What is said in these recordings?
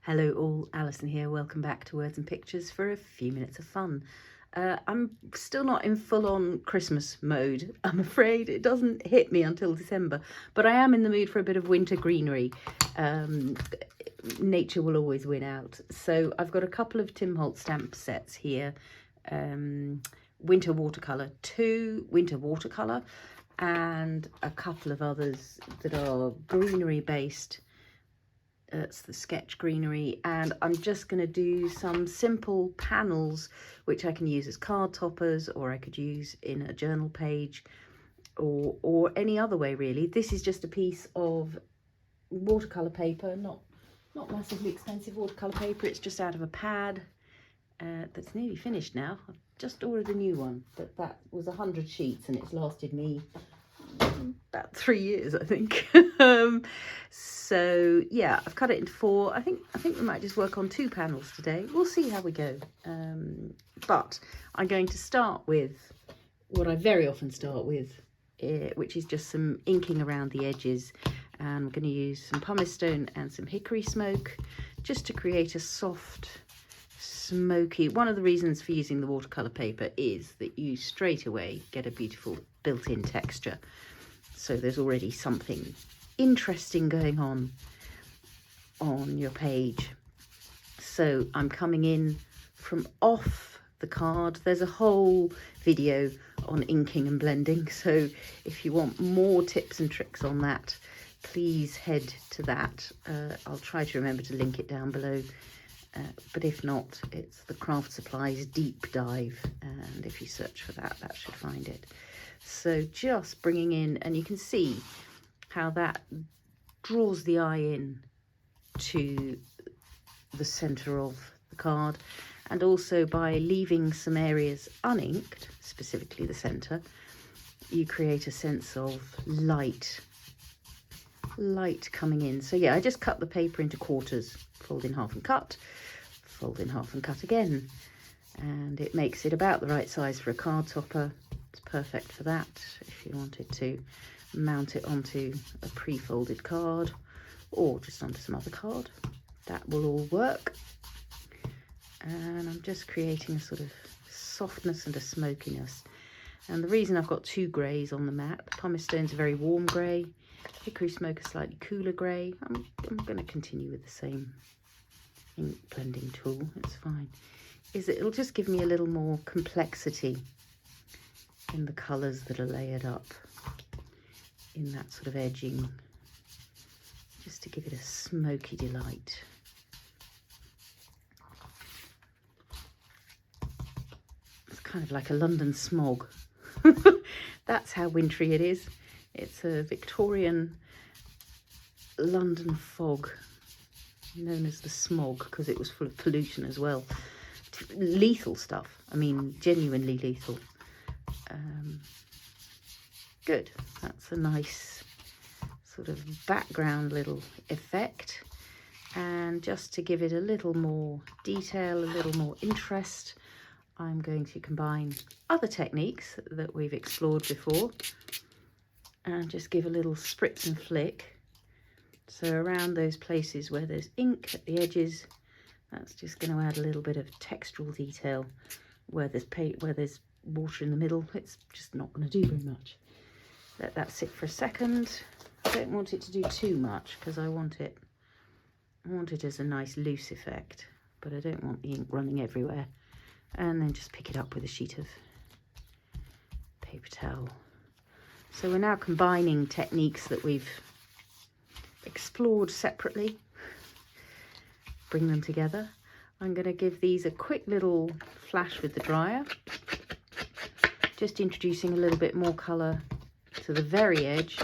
Hello all, Alison here. Welcome back to Words and Pictures for a few minutes of fun. I'm still not in full-on Christmas mode. I'm afraid it doesn't hit me until December, but I am in the mood for a bit of winter greenery. Nature will always win out. So I've got a couple of Tim Holtz stamp sets here. Winter Watercolour, 2 Winter Watercolour, and a couple of others that are greenery based. It's the sketch greenery, and I'm just going to do some simple panels which I can use as card toppers, or I could use in a journal page, or any other way really. This is just a piece of watercolor paper, not massively expensive watercolor paper. It's just out of a pad that's nearly finished now. I've just ordered a new one, but that was 100 sheets and it's lasted me about 3 years, I think. So yeah, I've cut it into 4. I think we might just work on 2 panels today. We'll see how we go. But I'm going to start with what I very often start with, which is just some inking around the edges. And I'm going to use some pumice stone and some hickory smoke just to create a soft, smoky. One of the reasons for using the watercolor paper is that you straight away get a beautiful built-in texture. So there's already something interesting going on your page. So I'm coming in from off the card. There's a whole video on inking and blending, so if you want more tips and tricks on that, please head to that. I'll try to remember to link it down below, but if not, it's the Craft Supplies deep dive, and if you search for that, that should find it. So just bringing in, and you can see how that draws the eye in to the center of the card, and also by leaving some areas uninked, specifically the center, you create a sense of light coming in. So yeah, I just cut the paper into quarters, fold in half and cut, fold in half and cut again, and it makes it about the right size for a card topper. It's perfect for that if you wanted to mount it onto a pre-folded card or just onto some other card. That will all work. And I'm just creating a sort of softness and a smokiness. And the reason I've got 2 greys on the mat, the pumice stone's a very warm grey, hickory smoke a slightly cooler grey. I'm going to continue with the same ink blending tool, it's fine, is that it'll just give me a little more complexity in the colours that are layered up in that sort of edging, just to give it a smoky delight. It's kind of like a London smog. That's how wintry it is. It's a Victorian London fog, known as the smog, because it was full of pollution as well. Lethal stuff, I mean genuinely lethal. Good, that's a nice sort of background little effect. And just to give it a little more detail, a little more interest, I'm going to combine other techniques that we've explored before and just give a little spritz and flick. So around those places where there's ink at the edges, that's just going to add a little bit of textural detail. Where there's water in the middle, it's just not going to do very much. Let that sit for a second. I don't want it to do too much because I want it as a nice loose effect, but I don't want the ink running everywhere. And then just pick it up with a sheet of paper towel. So we're now combining techniques that we've explored separately, bring them together. I'm going to give these a quick little flash with the dryer, just introducing a little bit more colour to the very edge.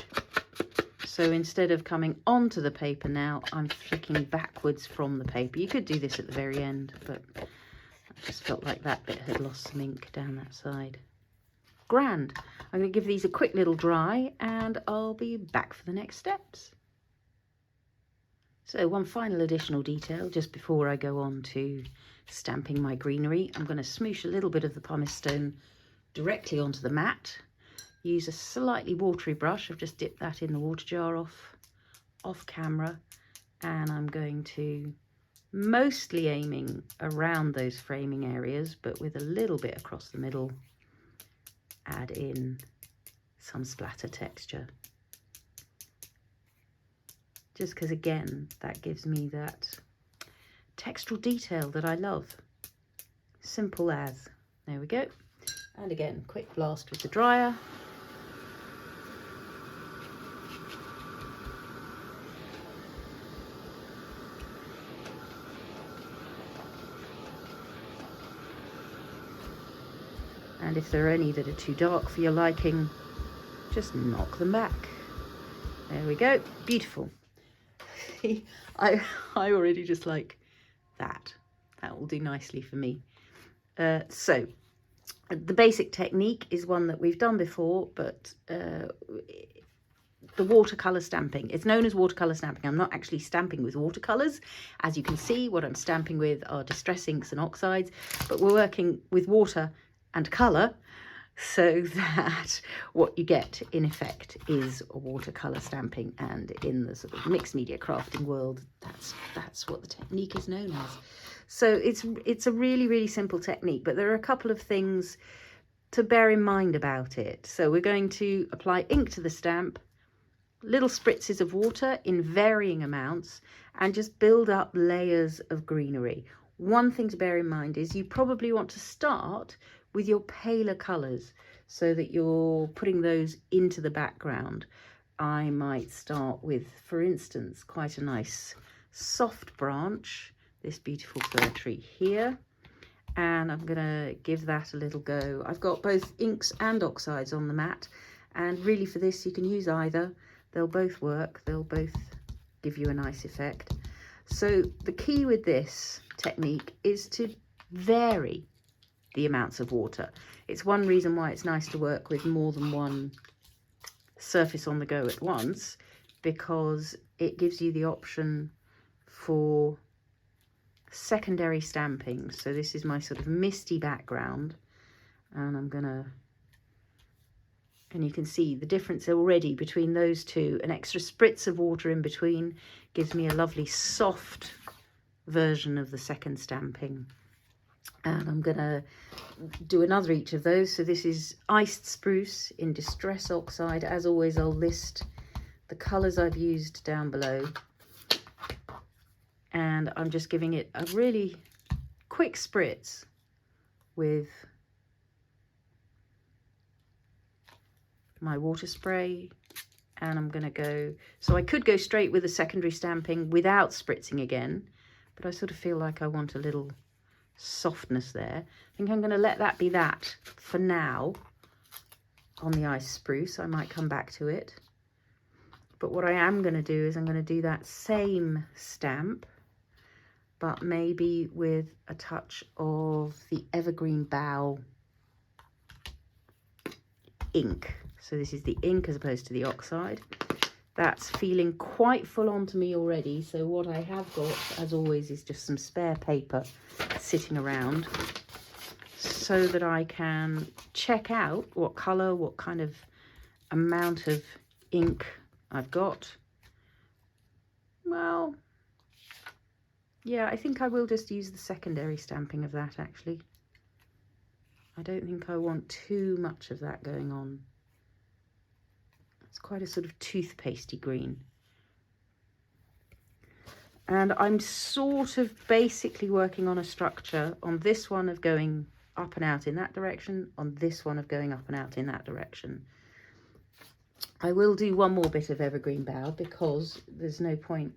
So instead of coming onto the paper now, I'm flicking backwards from the paper. You could do this at the very end, but I just felt like that bit had lost some ink down that side. Grand. I'm going to give these a quick little dry and I'll be back for the next steps. So one final additional detail just before I go on to stamping my greenery. I'm going to smoosh a little bit of the pumice stone directly onto the mat. Use a slightly watery brush. I've just dipped that in the water jar off camera, and I'm going to mostly aiming around those framing areas, but with a little bit across the middle, add in some splatter texture. Just because, again, that gives me that textural detail that I love. Simple as. There we go. And again, quick blast with the dryer. And if there are any that are too dark for your liking, just knock them back. There we go. Beautiful. I already just like that. That will do nicely for me. So the basic technique is one that we've done before, but the watercolor stamping. It's known as watercolor stamping. I'm not actually stamping with watercolors. As you can see, what I'm stamping with are distress inks and oxides, but we're working with water and colour, so that what you get in effect is a watercolour stamping. And in the sort of mixed media crafting world, that's what the technique is known as. So it's a really simple technique, but there are a couple of things to bear in mind about it. So we're going to apply ink to the stamp, little spritzes of water in varying amounts, and just build up layers of greenery. One thing to bear in mind is you probably want to start with your paler colours so that you're putting those into the background. I might start with, for instance, quite a nice soft branch, this beautiful fir tree here, and I'm going to give that a little go. I've got both inks and oxides on the mat, and really for this you can use either. They'll both work, they'll both give you a nice effect. So the key with this technique is to vary the amounts of water. It's one reason why it's nice to work with more than one surface on the go at once, because it gives you the option for secondary stamping. So this is my sort of misty background, and I'm gonna, and you can see the difference already between those two. An extra spritz of water in between gives me a lovely soft version of the second stamping. And I'm going to do another each of those. So this is iced spruce in distress oxide. As always, I'll list the colours I've used down below. And I'm just giving it a really quick spritz with my water spray. And I'm going to go, so I could go straight with a secondary stamping without spritzing again, but I sort of feel like I want a little softness there. I think I'm going to let that be that for now on the ice spruce. I might come back to it, but what I am going to do is I'm going to do that same stamp, but maybe with a touch of the Evergreen Bough ink. So this is the ink as opposed to the oxide. That's feeling quite full on to me already. So what I have got, as always, is just some spare paper sitting around so that I can check out what colour, what kind of amount of ink I've got. Well, yeah, I think I will just use the secondary stamping of that, actually. I don't think I want too much of that going on. It's quite a sort of toothpastey green. And I'm sort of basically working on a structure on this one of going up and out in that direction, on this one of going up and out in that direction. I will do one more bit of Evergreen Bough because there's no point.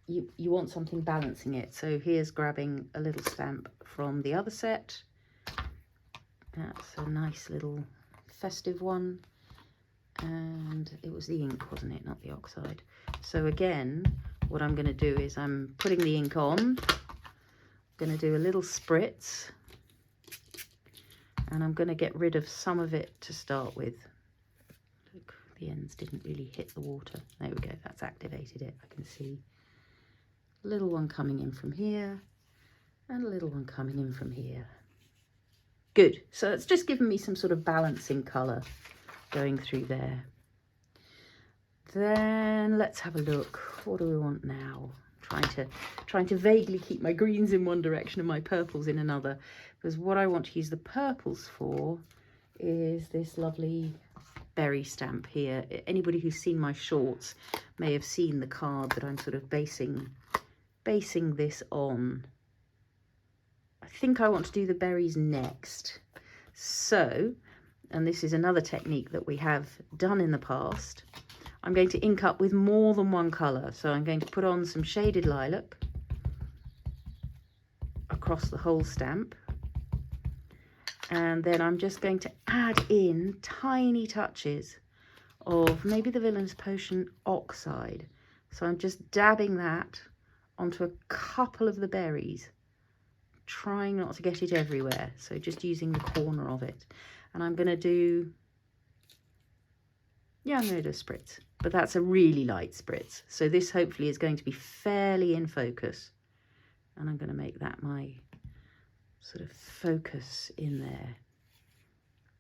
You want something balancing it. So here's grabbing a little stamp from the other set. That's a nice little festive one. And it was the ink, wasn't it, not the oxide. So again, what I'm going to do is I'm putting the ink on, I'm going to do a little spritz, and I'm going to get rid of some of it to start with. Look, the ends didn't really hit the water. There we go, that's activated it. I can see a little one coming in from here and a little one coming in from here. Good, so it's just given me some sort of balancing colour going through there. Then let's have a look. What do we want now? I'm trying to vaguely keep my greens in one direction and my purples in another, because what I want to use the purples for is this lovely berry stamp here. Anybody who's seen my shorts may have seen the card that I'm sort of basing this on. I think I want to do the berries next. So, and this is another technique that we have done in the past, I'm going to ink up with more than one colour. So I'm going to put on some shaded lilac across the whole stamp. And then I'm just going to add in tiny touches of maybe the Villainous Potion Oxide. So I'm just dabbing that onto a couple of the berries, trying not to get it everywhere. So just using the corner of it. And I'm going to do, yeah, I'm going to do a spritz, but that's a really light spritz. So this hopefully is going to be fairly in focus. And I'm going to make that my sort of focus in there.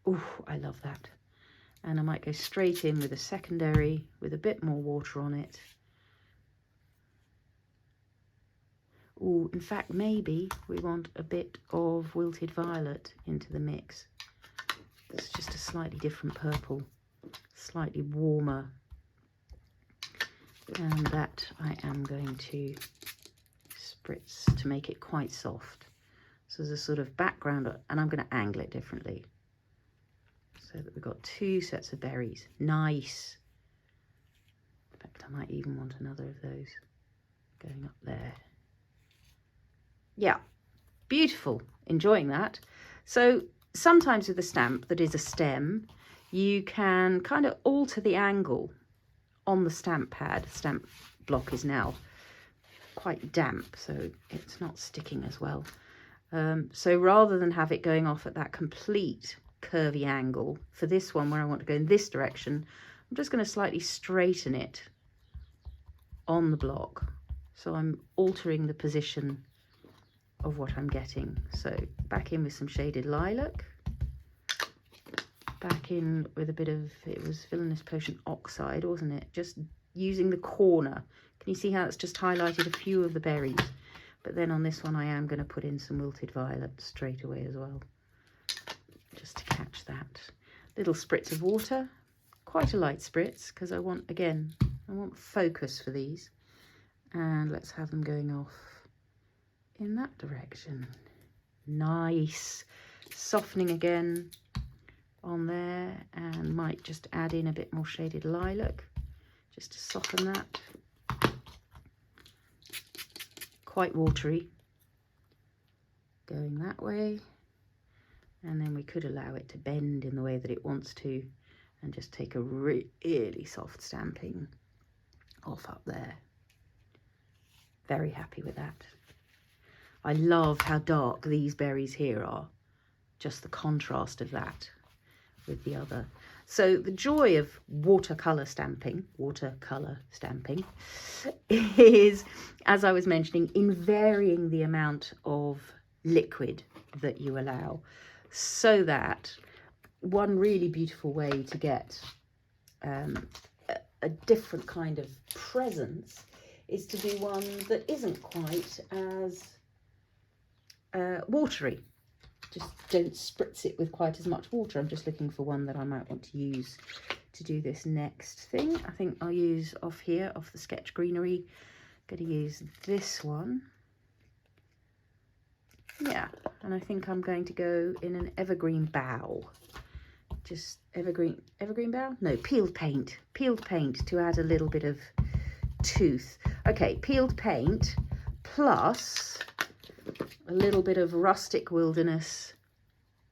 Oh, I love that. And I might go straight in with a secondary with a bit more water on it. Oh, in fact, maybe we want a bit of Wilted Violet into the mix. It's just a slightly different purple, slightly warmer. And that I am going to spritz to make it quite soft. So there's a sort of background, and I'm going to angle it differently so that we've got two sets of berries. Nice. In fact, I might even want another of those going up there. Yeah, beautiful. Enjoying that. So sometimes with a stamp that is a stem, you can kind of alter the angle on the stamp pad. Stamp block is now quite damp, so it's not sticking as well. So rather than have it going off at that complete curvy angle, for this one where I want to go in this direction, I'm just going to slightly straighten it on the block. So I'm altering the position of what I'm getting. So back in with some shaded lilac, back in with a bit of, it was Villainous Potion Oxide, wasn't it? Just using the corner. Can you see how it's just highlighted a few of the berries? But then on this one I am going to put in some Wilted Violet straight away as well, just to catch that. Little spritz of water, quite a light spritz, because I want, again, I want focus for these. And let's have them going off in that direction. Nice. Softening again on there, and might just add in a bit more shaded lilac just to soften that. Quite watery going that way, and then we could allow it to bend in the way that it wants to and just take a really soft stamping off up there. Very happy with that. I love how dark these berries here are, just the contrast of that with the other. So the joy of watercolor stamping is, as I was mentioning, in varying the amount of liquid that you allow, so that one really beautiful way to get a different kind of presence is to do one that isn't quite as watery. Just don't spritz it with quite as much water. I'm just looking for one that I might want to use to do this next thing. I think I'll use off here, off the Sketch Greenery. I'm going to use this one. Yeah, and I think I'm going to go in an Evergreen Bough. Just evergreen bough? No, peeled paint to add a little bit of tooth. Okay, peeled paint plus a little bit of Rustic Wilderness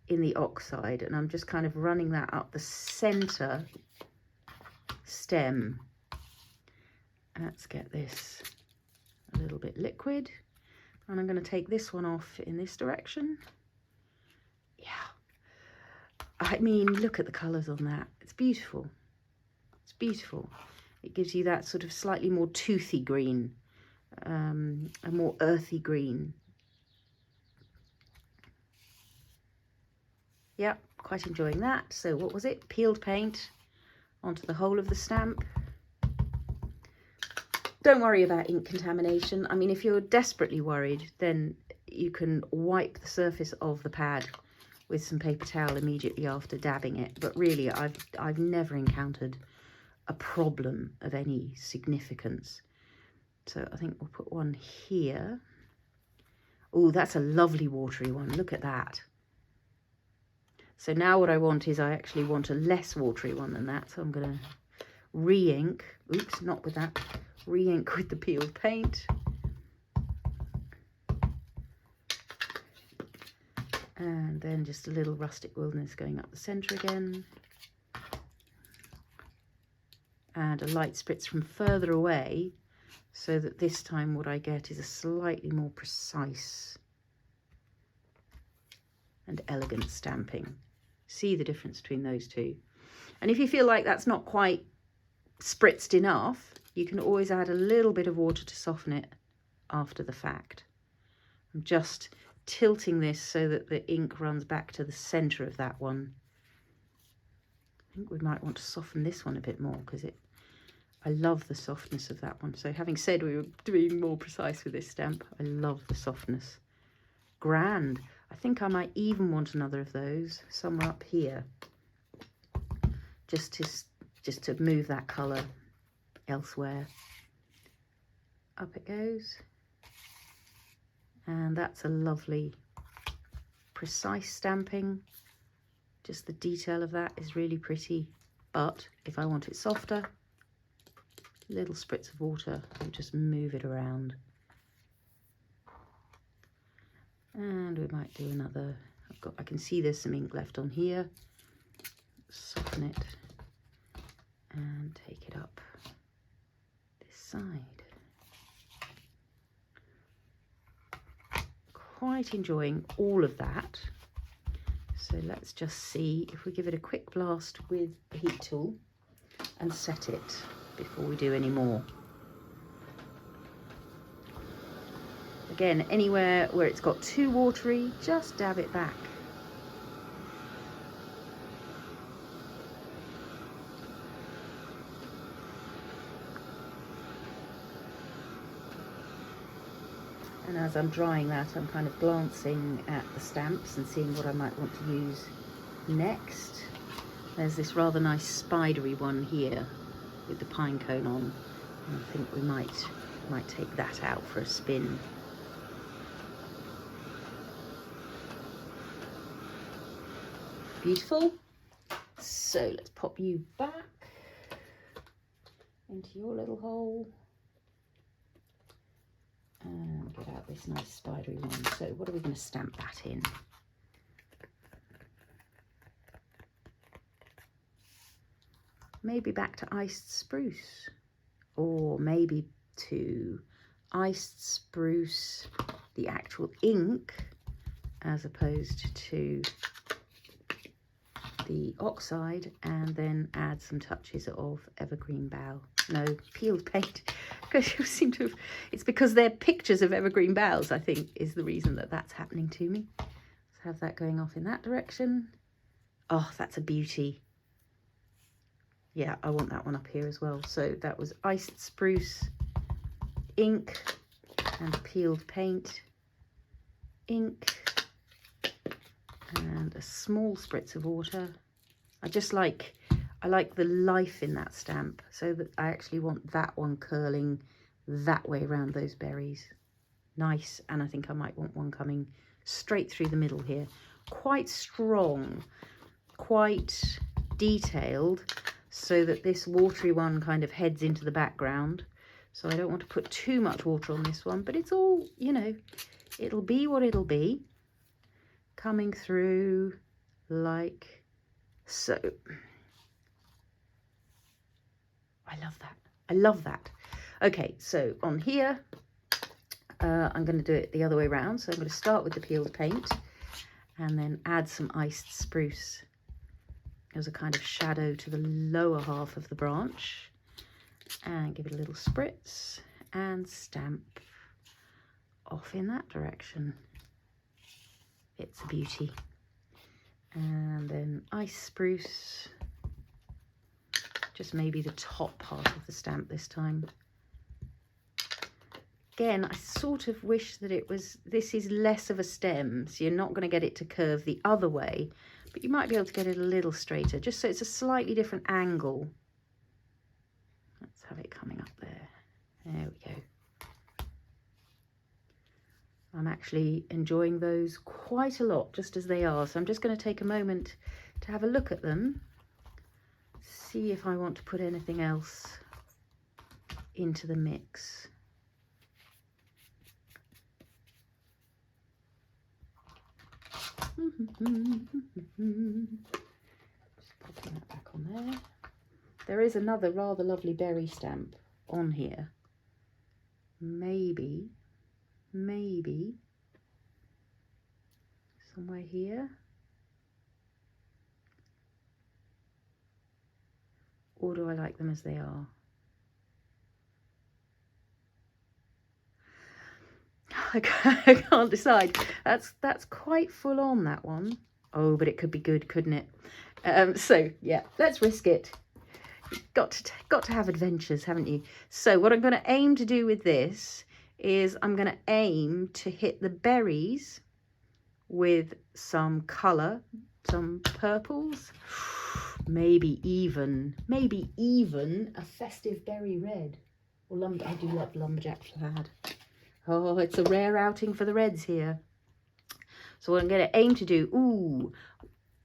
in the Oxide, and I'm just kind of running that up the center stem. Let's get this a little bit liquid, and I'm going to take this one off in this direction. Yeah, I mean, look at the colours on that. It's beautiful. It's beautiful. It gives you that sort of slightly more toothy green, a more earthy green. Yep, quite enjoying that. So what was it? Peeled paint onto the whole of the stamp. Don't worry about ink contamination. I mean, if you're desperately worried, then you can wipe the surface of the pad with some paper towel immediately after dabbing it. But really, I've never encountered a problem of any significance. So I think we'll put one here. Oh, that's a lovely watery one. Look at that. So now what I want is I actually want a less watery one than that. So I'm going to re-ink. Oops, not with that. Re-ink with the peeled paint. And then just a little Rustic Wilderness going up the centre again. And a light spritz from further away, so that this time what I get is a slightly more precise and elegant stamping. See the difference between those two. And if you feel like that's not quite spritzed enough, you can always add a little bit of water to soften it after the fact. I'm just tilting this so that the ink runs back to the centre of that one. I think we might want to soften this one a bit more because I love the softness of that one. So having said we were being more precise with this stamp, I love the softness. Grand. I think I might even want another of those somewhere up here, just to move that colour elsewhere. Up it goes. And that's a lovely precise stamping. Just the detail of that is really pretty. But if I want it softer, little spritz of water and just move it around. And we might do another. I can see there's some ink left on here. Soften it and take it up this side. Quite enjoying all of that. So let's just see if we give it a quick blast with the heat tool and set it before we do any more. Again, anywhere where it's got too watery, just dab it back. And as I'm drying that, I'm kind of glancing at the stamps and seeing what I might want to use next. There's this rather nice spidery one here with the pine cone on. And I think we might take that out for a spin. Beautiful. So let's pop you back into your little hole. And get out this nice spidery one. So what are we going to stamp that in? Maybe back to iced spruce, or maybe to iced spruce, the actual ink, as opposed to the oxide, and then add some touches of evergreen bough. No, peeled paint, because you seem to have, it's because they're pictures of evergreen boughs, I think, is the reason that that's happening to me. Let's have that going off in that direction. Oh, that's a beauty. Yeah, I want that one up here as well. So that was iced spruce, ink, and peeled paint, ink, and a small spritz of water. I like the life in that stamp, so that I actually want that one curling that way around those berries. Nice. And I think I might want one coming straight through the middle here. Quite strong, quite detailed, so that this watery one kind of heads into the background. So I don't want to put too much water on this one, but it's all, you know, it'll be what it'll be. Coming through like so. I love that. I love that. Okay, so on here, I'm going to do it the other way around. So I'm going to start with the peeled paint and then add some iced spruce as a kind of shadow to the lower half of the branch, and give it a little spritz and stamp off in that direction. It's a beauty. And then ice spruce, just maybe the top part of the stamp this time. Again, I sort of wish that this is less of a stem, so you're not going to get it to curve the other way, but you might be able to get it a little straighter, just so it's a slightly different angle. Let's have it coming up there. There we go. I'm actually enjoying those quite a lot, just as they are. So I'm just going to take a moment to have a look at them, see if I want to put anything else into the mix. Just popping that back on there. There is another rather lovely berry stamp on here. Maybe somewhere here. Or do I like them as they are? I can't decide. That's quite full on, that one. Oh, but it could be good, couldn't it? So yeah, let's risk it. Got to have adventures, haven't you? So what I'm going to aim to do with this is I'm going to aim to hit the berries with some colour, some purples, maybe even a festive berry red. Or I do love Lumberjack Plaid. Oh, it's a rare outing for the reds here. So what I'm going to aim to do,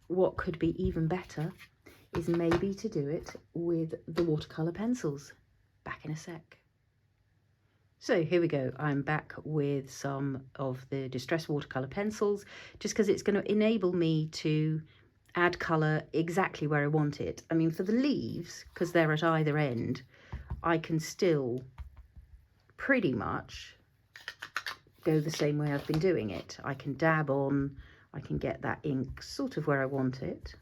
what could be even better, is maybe to do it with the watercolour pencils. Back in a sec. So here we go. I'm back with some of the Distress watercolour pencils, just because it's going to enable me to add colour exactly where I want it. I mean, for the leaves, because they're at either end, I can still pretty much go the same way I've been doing it. I can dab on, I can get that ink sort of where I want it,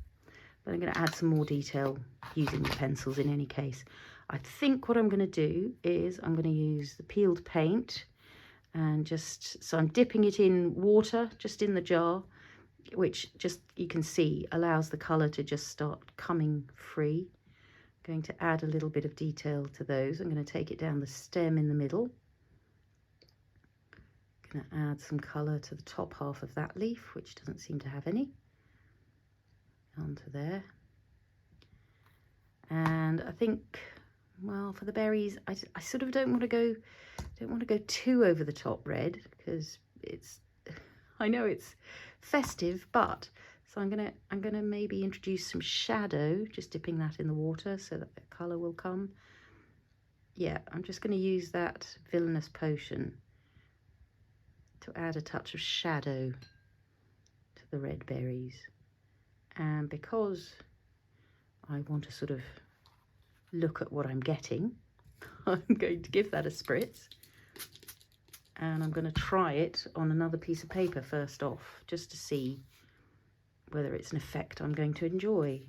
but I'm going to add some more detail using the pencils in any case. I think what I'm going to do is I'm going to use the peeled paint, and so I'm dipping it in water just in the jar, which just you can see allows the colour to just start coming free. I'm going to add a little bit of detail to those. I'm going to take it down the stem in the middle. Going to add some colour to the top half of that leaf, which doesn't seem to have any, onto there. And I think, well, for the berries, I sort of don't want to go too over the top red, because I know it's festive, but so I'm gonna maybe introduce some shadow, just dipping that in the water so that the colour will come. Yeah, I'm just going to use that Villainous potion to add a touch of shadow to the red berries. And because I want to sort of look at what I'm getting, I'm going to give that a spritz, and I'm going to try it on another piece of paper first off, just to see whether it's an effect I'm going to enjoy.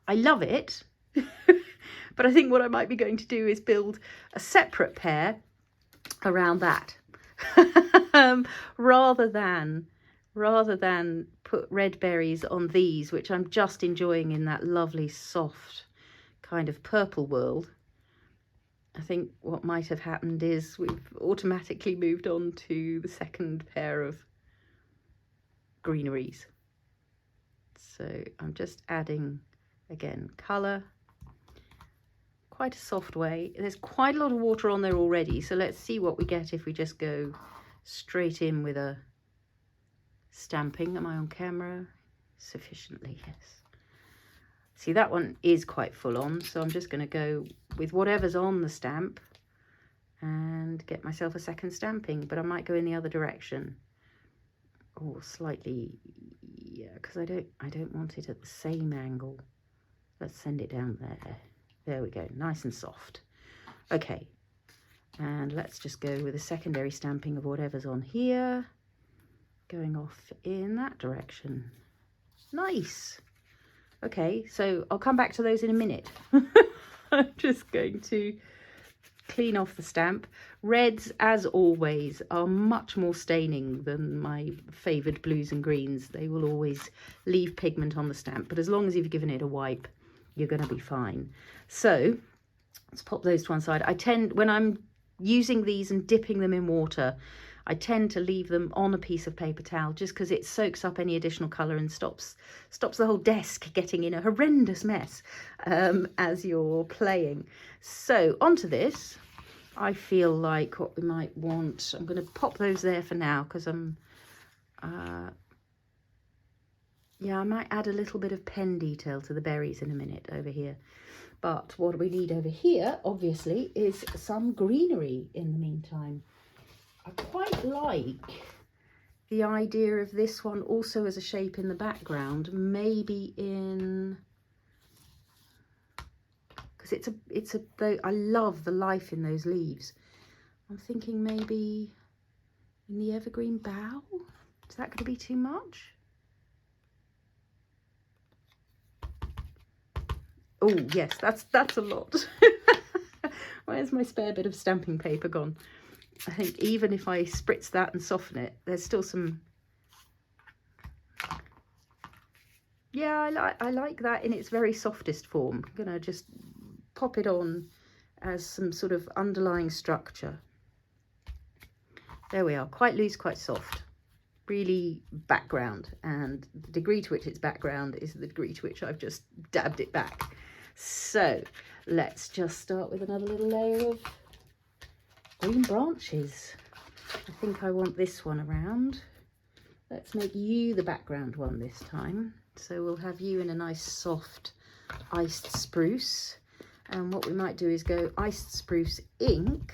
I love it, but I think what I might be going to do is build a separate pair around that, rather than put red berries on these, which I'm just enjoying in that lovely soft kind of purple world. I think what might have happened is we've automatically moved on to the second pair of greeneries. So I'm just adding, again, colour, quite a soft way. There's quite a lot of water on there already, so let's see what we get if we just go straight in with a stamping. Am I on camera? Sufficiently, yes. See, that one is quite full on, so I'm just going to go with whatever's on the stamp and get myself a second stamping, but I might go in the other direction. Oh, slightly, yeah, because I don't want it at the same angle. Let's send it down there. There we go, nice and soft. Okay, and let's just go with a secondary stamping of whatever's on here, going off in that direction. Nice. Okay, so I'll come back to those in a minute. I'm just going to clean off the stamp. Reds, as always, are much more staining than my favoured blues and greens. They will always leave pigment on the stamp, but as long as you've given it a wipe, you're going to be fine. So let's pop those to one side. I tend, when I'm using these and dipping them in water, I tend to leave them on a piece of paper towel just because it soaks up any additional colour and stops the whole desk getting in a horrendous mess as you're playing. So onto this, I feel like what we might want, I'm going to pop those there for now because yeah, I might add a little bit of pen detail to the berries in a minute over here. But what we need over here, obviously, is some greenery in the meantime. I quite like the idea of this one also as a shape in the background, maybe in, because I love the life in those leaves. I'm thinking maybe in the evergreen bough. Is that going to be too much? Oh yes, that's a lot. Where's my spare bit of stamping paper gone? I think even if I spritz that and soften it, there's still some. Yeah, I like that in its very softest form. I'm gonna just pop it on as some sort of underlying structure. There we are, quite loose, quite soft. Really background, and the degree to which it's background is the degree to which I've just dabbed it back. So let's just start with another little layer of green branches. I think I want this one around. Let's make you the background one this time. So we'll have you in a nice soft iced spruce. And what we might do is go iced spruce ink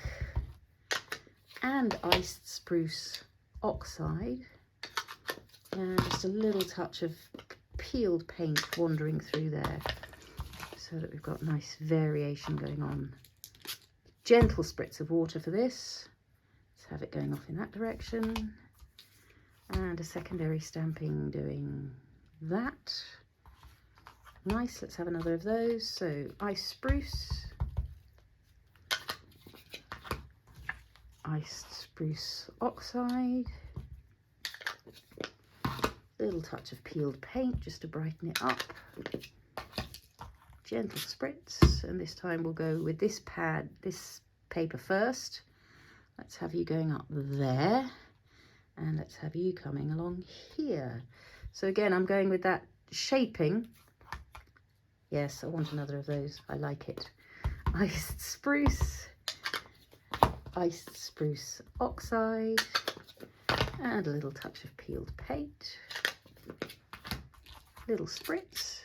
and iced spruce oxide. And just a little touch of peeled paint wandering through there so that we've got nice variation going on. Gentle spritz of water for this. Let's have it going off in that direction. And a secondary stamping doing that. Nice, let's have another of those. So iced spruce, iced spruce oxide, little touch of peeled paint just to brighten it up. Gentle spritz, and this time we'll go with this pad, this paper first. Let's have you going up there, and let's have you coming along here. So again, I'm going with that shaping. Yes, I want another of those. I like it. Iced spruce oxide, and a little touch of peeled paint. Little spritz.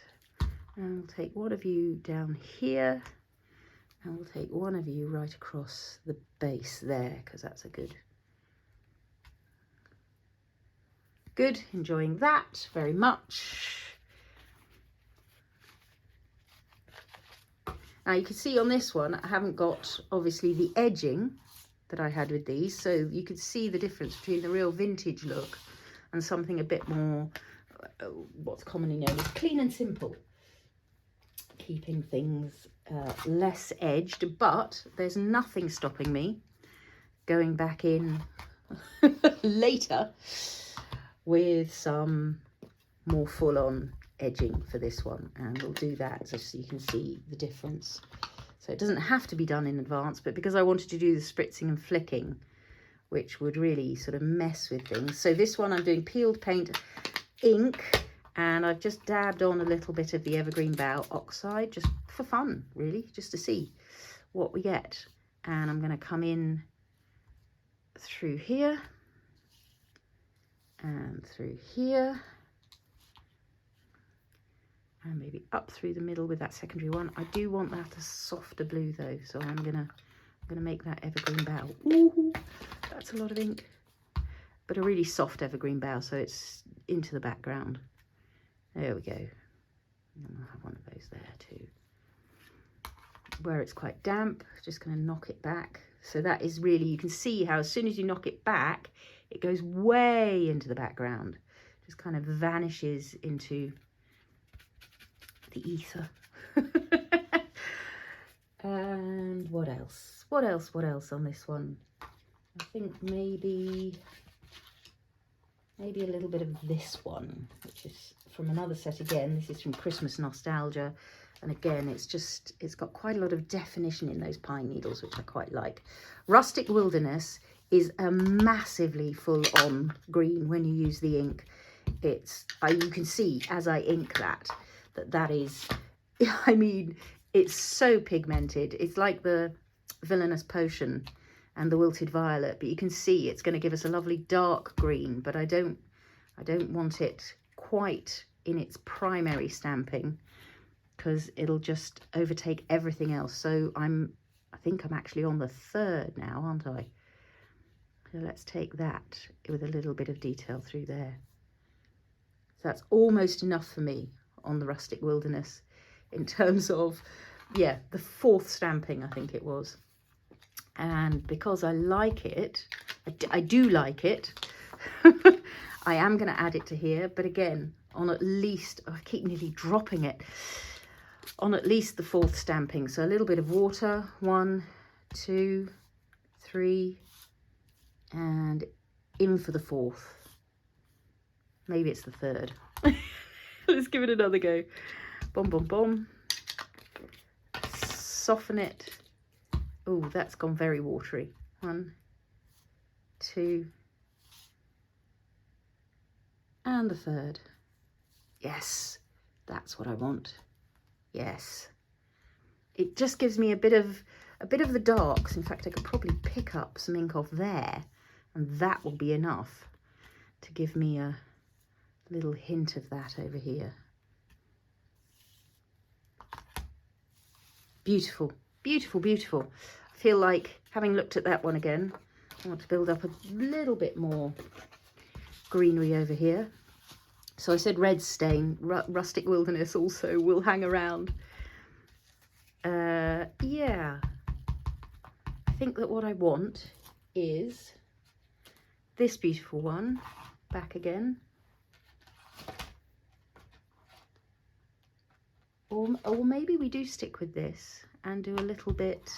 And we'll take one of you down here, and we'll take one of you right across the base there, because that's a good. Enjoying that very much. Now you can see on this one, I haven't got obviously the edging that I had with these, so you could see the difference between the real vintage look and something a bit more, what's commonly known as clean and simple. Keeping things less edged, but there's nothing stopping me going back in later with some more full-on edging for this one, and we'll do that just so you can see the difference. So it doesn't have to be done in advance, but because I wanted to do the spritzing and flicking, which would really sort of mess with things. So this one I'm doing peeled paint ink, and I've just dabbed on a little bit of the Evergreen Bough oxide, just for fun, really, just to see what we get. And I'm going to come in through here, and through here, and maybe up through the middle with that secondary one. I do want that a softer blue though, so I'm gonna make that Evergreen Bough. Ooh, that's a lot of ink, but a really soft Evergreen Bough, so it's into the background. There we go. And I'll have one of those there too. Where it's quite damp, just going to knock it back. So that is really, you can see how as soon as you knock it back, it goes way into the background. Just kind of vanishes into the ether. And what else? What else on this one? I think maybe a little bit of this one, which is from another set again. This is from Christmas Nostalgia, And again, it's got quite a lot of definition in those pine needles, which I quite like. Rustic Wilderness is a massively full-on green when you use the ink. You can see as I ink that is, I mean, it's so pigmented. It's like the Villainous Potion and the Wilted Violet, but you can see it's going to give us a lovely dark green, but I don't want it quite in its primary stamping, because it'll just overtake everything else. So I think I'm actually on the third now, aren't I? So let's take that with a little bit of detail through there. So that's almost enough for me on the Rustic Wilderness in terms of, yeah, the fourth stamping, I think it was. And because I like it, I do like it, I am going to add it to here, but again, on at least, I keep nearly dropping it, on at least the fourth stamping. So a little bit of water, 1, 2, 3, and in for the fourth. Maybe it's the third. Let's give it another go. Boom, boom, boom. Soften it. Oh, that's gone very watery. 1, 2, and the third. Yes, that's what I want. Yes. It just gives me a bit of the darks. In fact, I could probably pick up some ink off there, and that will be enough to give me a little hint of that over here. Beautiful, beautiful, beautiful. I feel like, having looked at that one again, I want to build up a little bit more greenery over here. So I said red stain, Rustic Wilderness also will hang around. Yeah, I think that what I want is this beautiful one back again. Or maybe we do stick with this and do a little bit,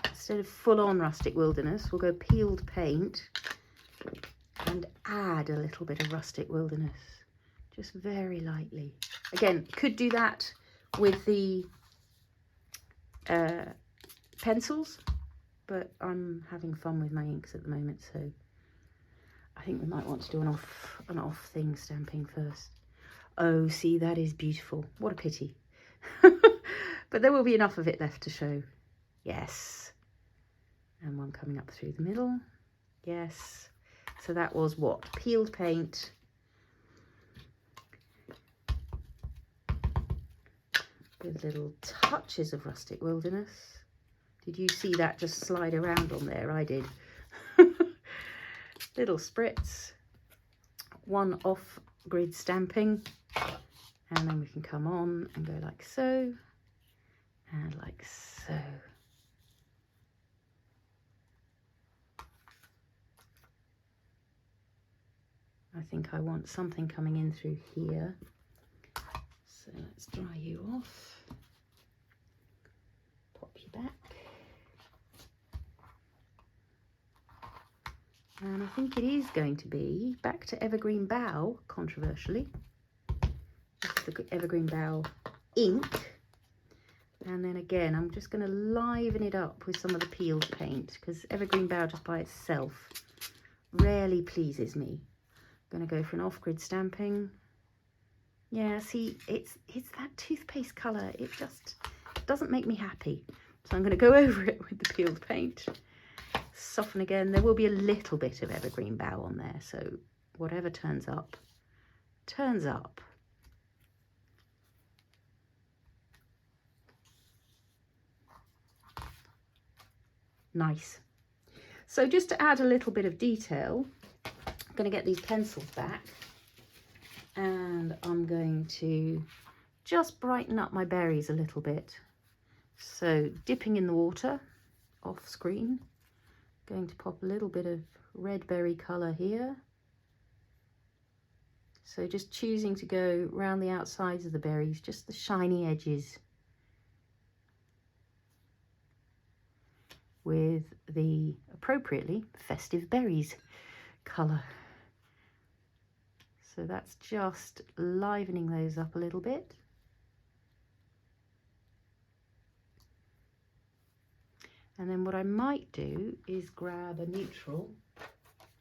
instead of full-on Rustic Wilderness, we'll go peeled paint and add a little bit of Rustic Wilderness, just very lightly. Again, could do that with the pencils, but I'm having fun with my inks at the moment, so I think we might want to do an off thing stamping first. Oh, see, that is beautiful. What a pity. But there will be enough of it left to show. Yes. And one coming up through the middle. Yes. So that was what? Peeled paint. With little touches of Rustic Wilderness. Did you see that just slide around on there? I did. Little spritz. One off grid stamping. And then we can come on and go like so. And like so. I think I want something coming in through here. So let's dry you off. Pop you back. And I think it is going to be back to Evergreen Bough, controversially. This is the Evergreen Bough ink. And then again, I'm just going to liven it up with some of the peeled paint, because Evergreen Bough just by itself rarely pleases me. I'm going to go for an off-grid stamping. Yeah, see, it's that toothpaste colour. It just doesn't make me happy. So I'm going to go over it with the peeled paint. Soften again. There will be a little bit of Evergreen Bough on there, so whatever turns up, turns up. Nice. So just to add a little bit of detail, I'm going to get these pencils back and I'm going to just brighten up my berries a little bit. So dipping in the water off screen, going to pop a little bit of red berry colour here. So just choosing to go around the outsides of the berries, just the shiny edges, with the appropriately Festive berries colour. So that's just livening those up a little bit. And then what I might do is grab a neutral.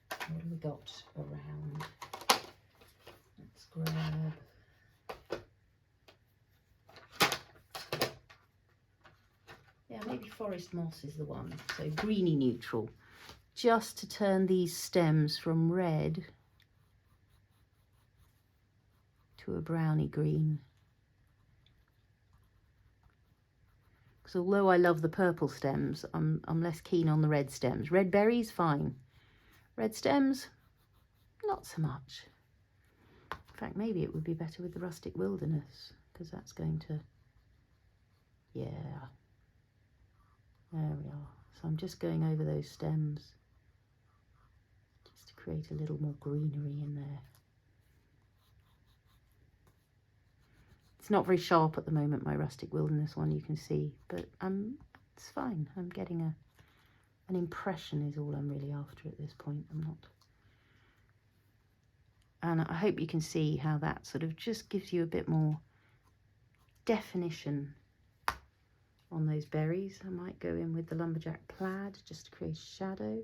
What have we got around? Let's grab... yeah, maybe forest moss is the one. So greeny neutral, just to turn these stems from red to a browny green. Because although I love the purple stems, I'm less keen on the red stems. Red berries, fine. Red stems, not so much. In fact, maybe it would be better with the Rustic Wilderness, because that's going to, yeah. There we are. So I'm just going over those stems just to create a little more greenery in there. It's not very sharp at the moment, my Rustic Wilderness one, you can see, but it's fine. I'm getting an impression is all I'm really after at this point. I'm not. And I hope you can see how that sort of just gives you a bit more definition on those berries. I might go in with the Lumberjack Plaid just to create shadow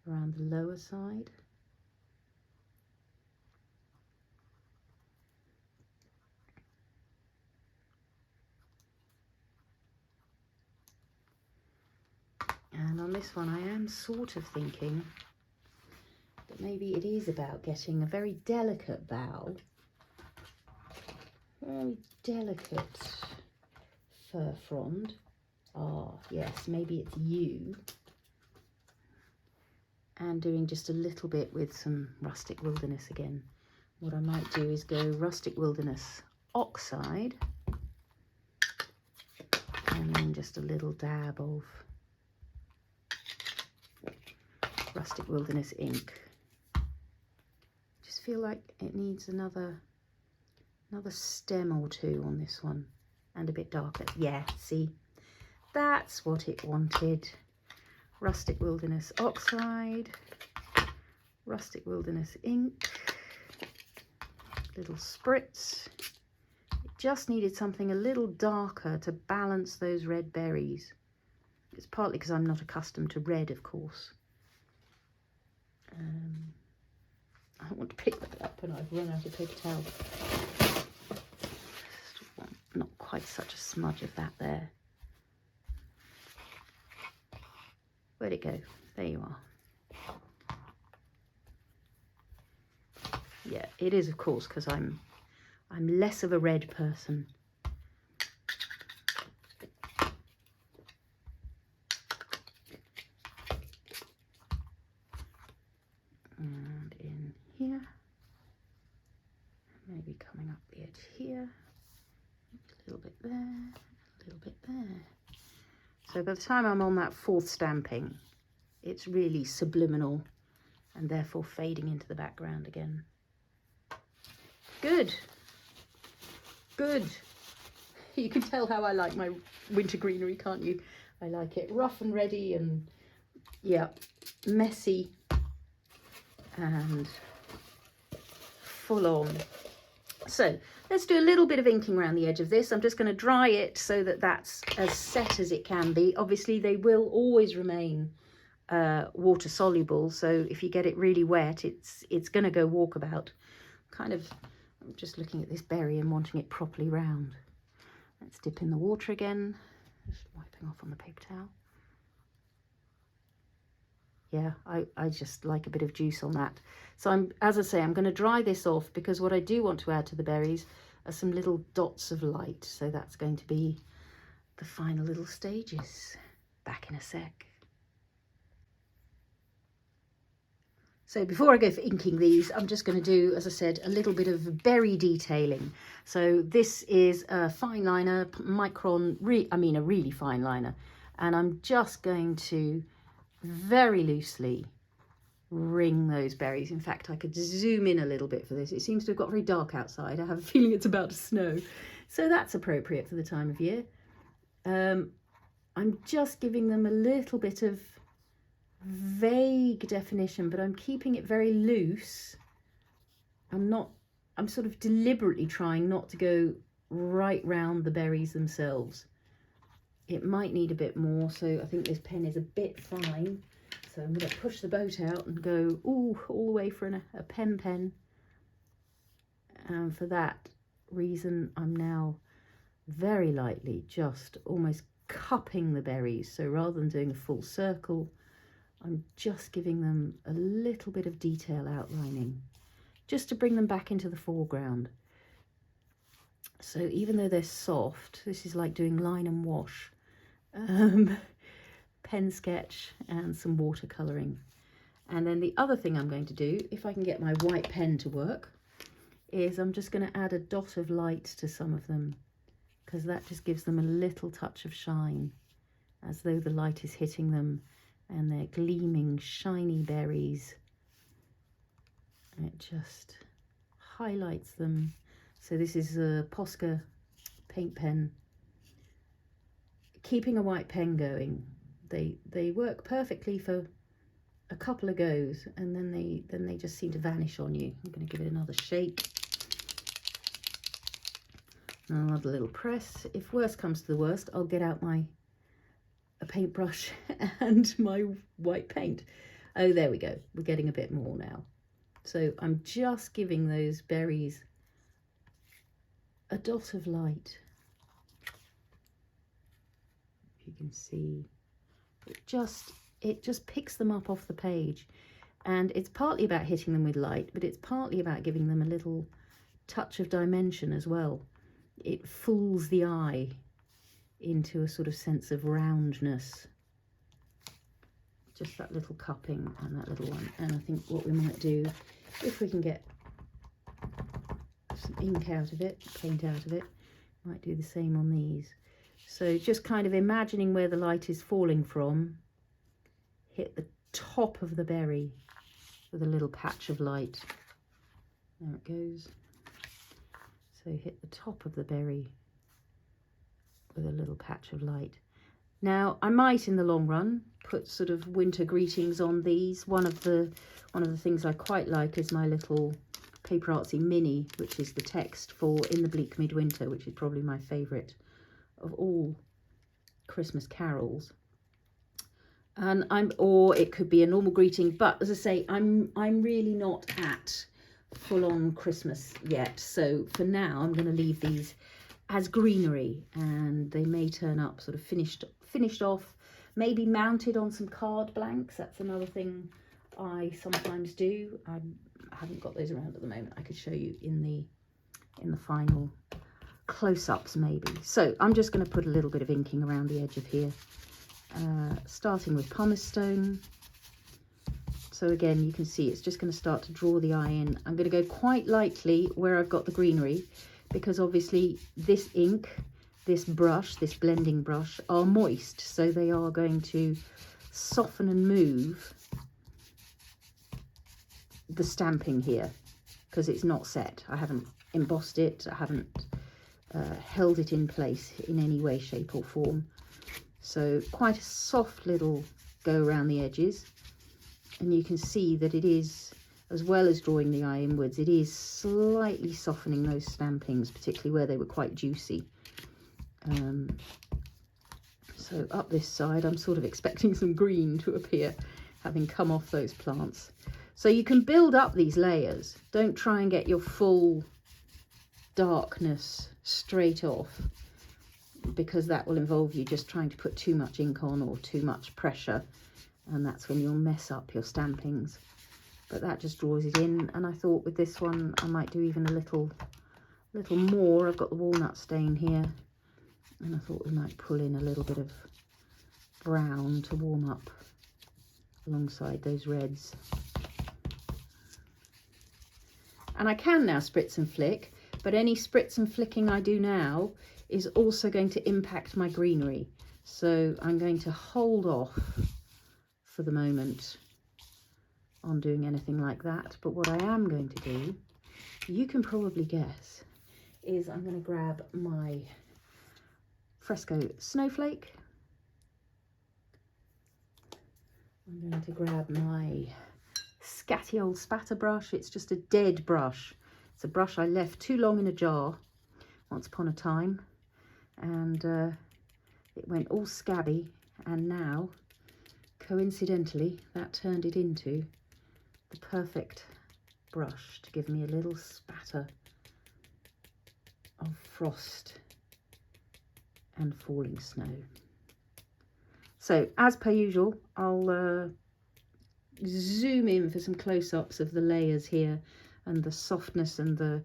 around the lower side. And on this one I am sort of thinking that maybe it is about getting a very delicate bough, very delicate fir frond. Ah, yes, maybe it's you. And doing just a little bit with some Rustic Wilderness again. What I might do is go Rustic Wilderness Oxide, and then just a little dab of Rustic Wilderness ink. Just feel like it needs another stem or two on this one, and a bit darker. Yeah, see, that's what it wanted. Rustic Wilderness Oxide, Rustic Wilderness ink, little spritz. It just needed something a little darker to balance those red berries. It's partly because I'm not accustomed to red, of course. I want to pick that up and I've run out of paper towel. Not quite such a smudge of that there. Where'd it go? There you are. Yeah, it is, of course, because I'm less of a red person. And in here, maybe coming up the edge here, a little bit there, a little bit there. So by the time I'm on that fourth stamping, it's really subliminal and therefore fading into the background again. Good. Good. You can tell how I like my winter greenery, can't you? I like it rough and ready and, yeah, messy and full on. So let's do a little bit of inking around the edge of this. I'm just going to dry it so that that's as set as it can be. Obviously they will always remain water soluble, so if you get it really wet, it's going to go walkabout. I'm just looking at this berry and wanting it properly round. Let's dip in the water again, just wiping off on the paper towel. Yeah, I just like a bit of juice on that. So as I say, I'm going to dry this off, because what I do want to add to the berries are some little dots of light. So that's going to be the final little stages. Back in a sec. So before I go for inking these, I'm just going to do, as I said, a little bit of berry detailing. So this is a fine liner, micron, a really fine liner. And I'm just going to very loosely ring those berries. In fact, I could zoom in a little bit for this. It seems to have got very dark outside. I have a feeling it's about to snow. So that's appropriate for the time of year. I'm just giving them a little bit of vague definition, but I'm keeping it very loose. I'm sort of deliberately trying not to go right round the berries themselves. it might need a bit more, so I think this pen is a bit fine. So I'm going to push the boat out and go all the way for a pen. And for that reason, I'm now very lightly just almost cupping the berries. So rather than doing a full circle, I'm just giving them a little bit of detail outlining, just to bring them back into the foreground. So even though they're soft, this is like doing line and wash, pen sketch and some watercolouring. And then the other thing I'm going to do, if I can get my white pen to work, is I'm just going to add a dot of light to some of them, because that just gives them a little touch of shine, as though the light is hitting them and they're gleaming shiny berries. It just highlights them. So this is a Posca paint pen. Keeping a white pen going, they work perfectly for a couple of goes, and then they just seem to vanish on you. I'm going to give it another shake. Another little press. If worst comes to the worst, I'll get out a paintbrush and my white paint. Oh, there we go. We're getting a bit more now. So I'm just giving those berries a dot of light. If you can see, it just picks them up off the page, and it's partly about hitting them with light, but it's partly about giving them a little touch of dimension as well. It fools the eye into a sort of sense of roundness. Just that little cupping and that little one. And I think what we might do, if we can get some ink out of it, paint out of it, might do the same on these. So just kind of imagining where the light is falling from, hit the top of the berry with a little patch of light. There it goes. So hit the top of the berry with a little patch of light. Now I might in the long run put sort of winter greetings on these. One of the things I quite like is my little Paper Artsy Mini, which is the text for In the Bleak Midwinter, which is probably my favourite of all Christmas carols. And or it could be a normal greeting, but as I say, I'm really not at full-on Christmas yet, so for now I'm going to leave these as greenery, and they may turn up sort of finished off, maybe mounted on some card blanks. That's another thing I sometimes do. I haven't got those around at the moment. I could show you in the final close-ups maybe. So I'm just going to put a little bit of inking around the edge of here, starting with pumice stone. So again, you can see it's just going to start to draw the eye in. I'm going to go quite lightly where I've got the greenery, because obviously this ink, this brush, this blending brush are moist, so they are going to soften and move the stamping here, because it's not set. I haven't embossed it, I haven't held it in place in any way, shape or form. So quite a soft little go around the edges. And you can see that it is, as well as drawing the eye inwards, it is slightly softening those stampings, particularly where they were quite juicy. So up this side, I'm sort of expecting some green to appear, having come off those plants. So you can build up these layers. Don't try and get your full darkness straight off, because that will involve you just trying to put too much ink on or too much pressure. And that's when you'll mess up your stampings. But that just draws it in. And I thought with this one I might do even a little more. I've got the walnut stain here, and I thought we might pull in a little bit of brown to warm up alongside those reds. And I can now spritz and flick, but any spritz and flicking I do now is also going to impact my greenery. So I'm going to hold off for the moment on doing anything like that. But what I am going to do, you can probably guess, is I'm going to grab my Fresco Snowflake. I'm going to grab my scatty old spatter brush. It's just a dead brush. It's a brush I left too long in a jar once upon a time, and it went all scabby, and now coincidentally that turned it into the perfect brush to give me a little spatter of frost and falling snow. So as per usual, I'll zoom in for some close-ups of the layers here and the softness and the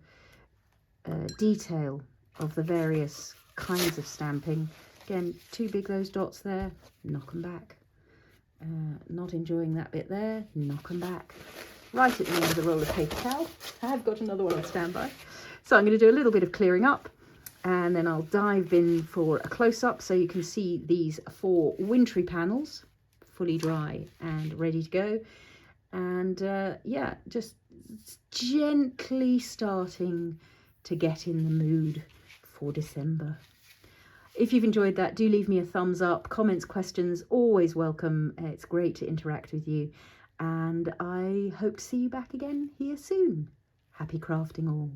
detail of the various kinds of stamping. Again, too big those dots there, knock them back. Not enjoying that bit there, knock them back. Right at the end of the roll of paper towel, I've got another one on standby. So I'm going to do a little bit of clearing up, and then I'll dive in for a close-up so you can see these 4 wintry panels, fully dry and ready to go. And yeah, just gently starting to get in the mood for December. If you've enjoyed that, do leave me a thumbs up. Comments, questions, always welcome. It's great to interact with you. And I hope to see you back again here soon. Happy crafting all.